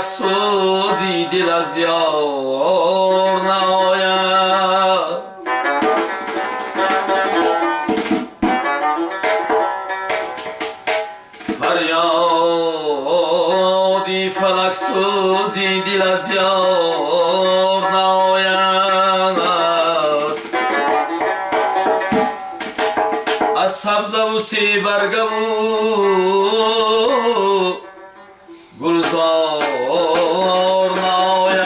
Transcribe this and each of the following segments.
سوزی دل از یار نآید. فریادی فلک سوزی دل از یار نآید. از سبزه و سی برگه و گلزار نآید.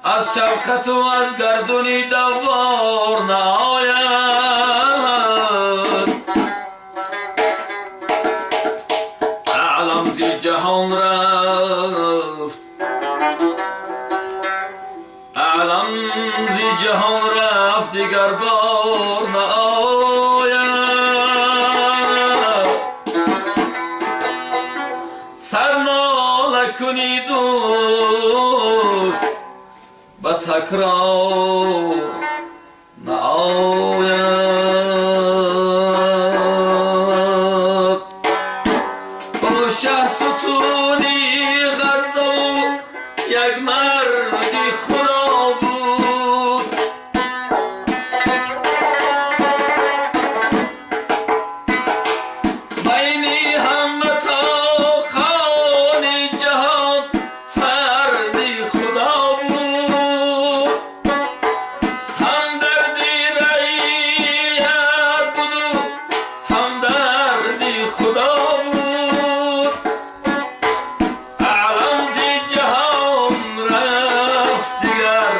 از شفقت و از گردونی دوار نآید. عالم زی جهان رفت، عالم زی جهان رفت، دیگر بار نآید. سر ناله کنی دوست به تکرار نآید. او شه ستونی غزه و یک مردی خدا بود. بینی همه طاقان جهان فردی خدا بود. همدردی رعیت بود و همدردی خدا بود. عالم زی جهان رفت، دیگر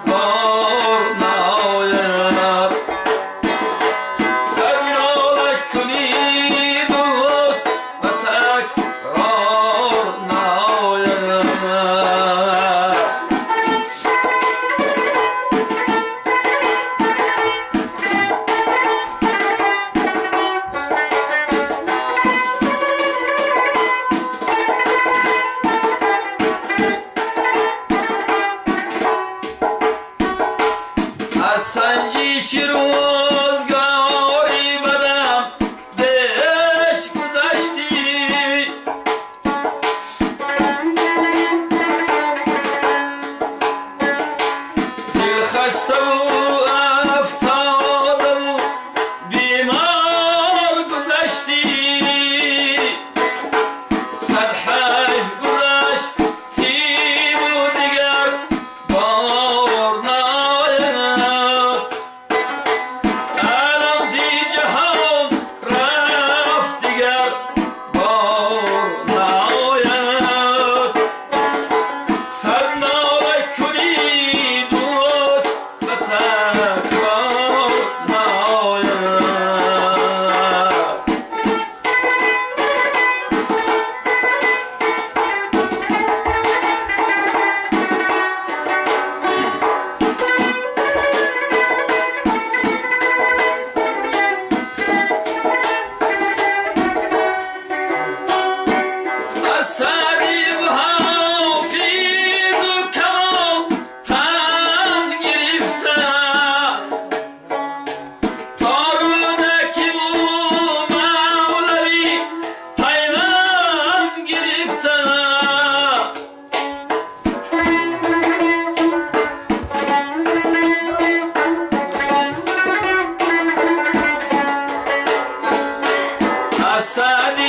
بار نآید. سر ناله کنی دوست به تکرار نآید. از سنجش روزگاری بدم دش گذشتی. دل خسته و افتاده و بیمار گذشتی. صد حیف گذشتی و دیگر بار نآید. عالم زی جهان رفت، دیگر بار نآید. سر ناله کنی دوست به تکرار نآید. از سعدی و حافظ و کمال هم گرفته، تا رونکی و مولوی پیوند گرفته. از سعدی